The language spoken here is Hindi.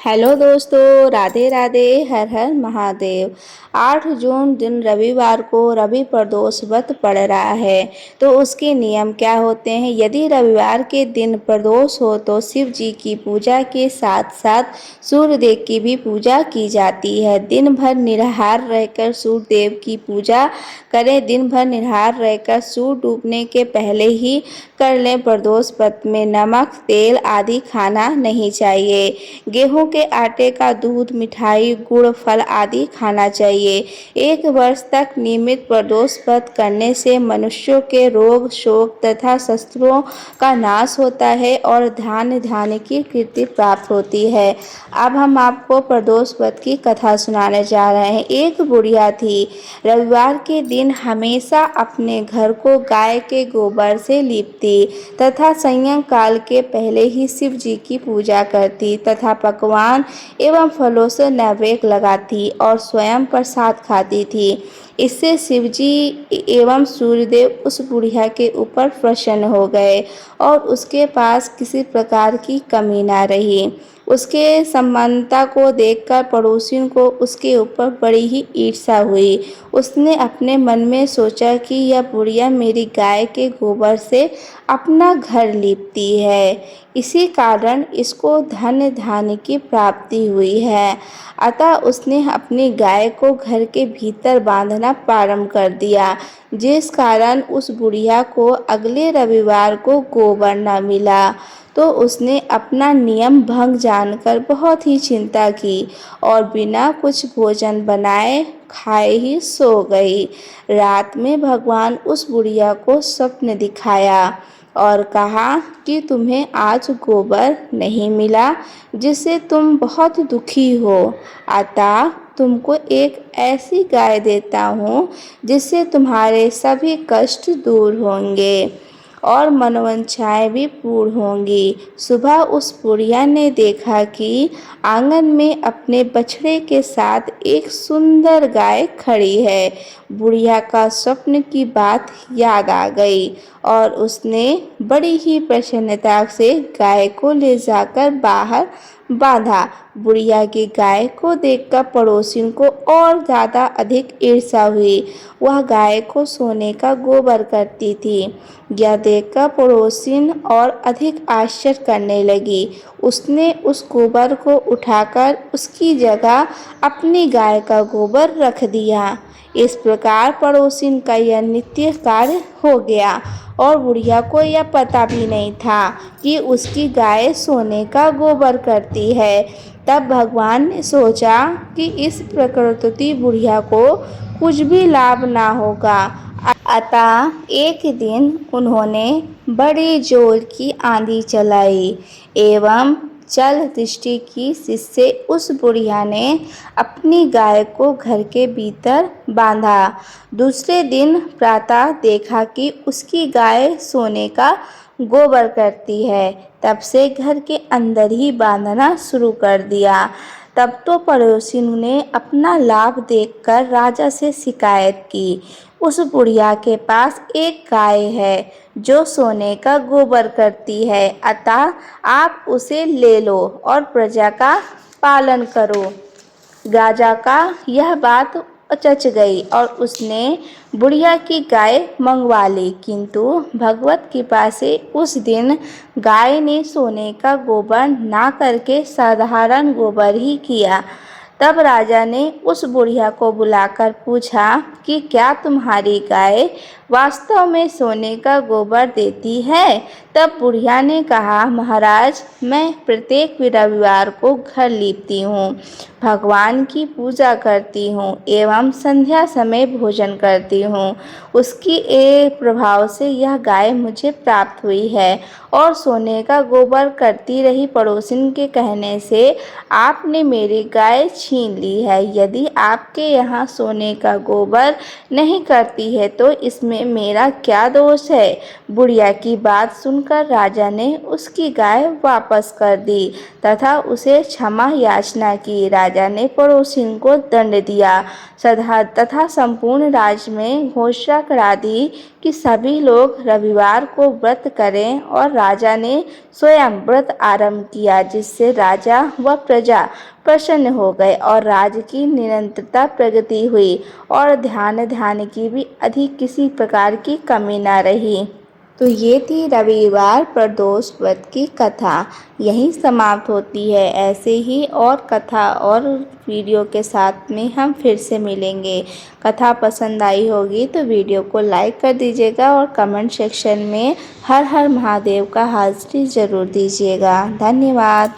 हेलो दोस्तों, राधे राधे, हर हर महादेव। 8 जून दिन रविवार को रवि प्रदोष व्रत पड़ रहा है। तो उसके नियम क्या होते हैं? यदि रविवार के दिन प्रदोष हो तो शिव जी की पूजा के साथ साथ सूर्य देव की भी पूजा की जाती है। दिन भर निराहार रहकर सूर्य देव की पूजा करें। दिन भर निराहार रहकर सूर्य डूबने के पहले ही कर लें। प्रदोष व्रत में नमक, तेल आदि खाना नहीं चाहिए। गेहूं के आटे का दूध, मिठाई, गुड़, फल आदि खाना चाहिए। 1 वर्ष तक नियमित प्रदोष व्रत करने से मनुष्यों के रोग, शोक तथा शत्रुओं का नाश होता है और धान्य की कीर्ति प्राप्त होती है। अब हम आपको प्रदोष व्रत की कथा सुनाने जा रहे हैं। एक बुढ़िया थी। रविवार के दिन हमेशा अपने घर को गाय के गोबर से लीपती तथा संयम काल के पहले ही शिव जी की पूजा करती तथा पकवान एवं फलों से नैवेद्य लगाती और स्वयं प्रसाद खाती थी। इससे शिवजी एवं सूर्यदेव उस बुढ़िया के ऊपर प्रसन्न हो गए और उसके पास किसी प्रकार की कमी न रही। उसके सम्मानता को देखकर पड़ोसियों को उसके ऊपर बड़ी ही ईर्ष्या हुई। उसने अपने मन में सोचा कि यह बुढ़िया मेरी गाय के गोबर से अपना घर लीपती है, इसी कारण इसको धन्य धान्य की प्राप्ति हुई है। अतः उसने अपनी गाय को घर के भीतर बांधना प्रारंभ कर दिया, जिस कारण उस बुढ़िया को अगले रविवार को गोबर न मिला। तो उसने अपना नियम भंग जानकर बहुत ही चिंता की और बिना कुछ भोजन बनाए खाए ही सो गई। रात में भगवान उस बुढ़िया को स्वप्न दिखाया और कहा कि तुम्हें आज गोबर नहीं मिला, जिससे तुम बहुत दुखी हो। अतः तुमको एक ऐसी गाय देता हूँ जिससे तुम्हारे सभी कष्ट दूर होंगे और मनोवांछाएं भी पूर्ण होंगी। सुबह उस बुढ़िया ने देखा कि आंगन में अपने बछड़े के साथ एक सुंदर गाय खड़ी है। बुढ़िया का स्वप्न की बात याद आ गई और उसने बड़ी ही प्रसन्नता से गाय को ले जाकर बाहर बांधा। बुढ़िया की गाय को देखकर पड़ोसियों को और ज़्यादा अधिक ईर्ष्या हुई। वह गाय को सोने का गोबर करती थी। यह देखकर पड़ोसिन और अधिक आश्चर्य करने लगी। उसने उस गोबर को उठाकर उसकी जगह अपनी गाय का गोबर रख दिया। इस प्रकार पड़ोसिन का यह नित्य कार्य हो गया और बुढ़िया को यह पता भी नहीं था कि उसकी गाय सोने का गोबर करती है। तब भगवान ने सोचा कि इस प्रकृति बुढ़िया को कुछ भी लाभ ना होगा। अतः एक दिन उन्होंने बड़ी जोर की आंधी चलाई एवं जल दृष्टि की, जिससे उस बुढ़िया ने अपनी गाय को घर के भीतर बांधा। दूसरे दिन प्रातः देखा कि उसकी गाय सोने का गोबर करती है। तब से घर के अंदर ही बांधना शुरू कर दिया। तब तो पड़ोसियों ने अपना लाभ देखकर राजा से शिकायत की। उस बुढ़िया के पास एक गाय है जो सोने का गोबर करती है, अतः आप उसे ले लो और प्रजा का पालन करो। राजा का यह बात चच गई और उसने बुढ़िया की गाय मंगवा ली। किंतु भगवत कृपा से उस दिन गाय ने सोने का गोबर ना करके साधारण गोबर ही किया। तब राजा ने उस बुढ़िया को बुलाकर पूछा कि क्या तुम्हारी गाय वास्तव में सोने का गोबर देती है? तब बुढ़िया ने कहा, महाराज, मैं प्रत्येक रविवार को घर लीपती हूँ, भगवान की पूजा करती हूँ एवं संध्या समय भोजन करती हूँ। उसकी एक प्रभाव से यह गाय मुझे प्राप्त हुई है और सोने का गोबर करती रही पड़ोसिन के कहने से आपने मेरी गाय छीन ली है। यदि आपके यहाँ सोने का गोबर नहीं करती है तो इसमें मेरा क्या दोष है? बुढ़िया की बात सुनकर राजा ने उसकी गाय वापस कर दी तथा उसे क्षमा याचना की। राजा ने पड़ोसिन को दंड दिया तथा संपूर्ण राज्य में घोषणा करा दी कि सभी लोग रविवार को व्रत करें और राजा ने स्वयं व्रत आरंभ किया, जिससे राजा व प्रजा प्रसन्न हो गए और राज्य की निरंतरता प्रगति हुई और ध्यान की भी अधिक किसी प्रकार की कमी न रही। तो ये थी रविवार प्रदोष व्रत की कथा। यहीं समाप्त होती है। ऐसे ही और कथा और वीडियो के साथ में हम फिर से मिलेंगे। कथा पसंद आई होगी तो वीडियो को लाइक कर दीजिएगा और कमेंट सेक्शन में हर हर महादेव का हाजिरी ज़रूर दीजिएगा। धन्यवाद।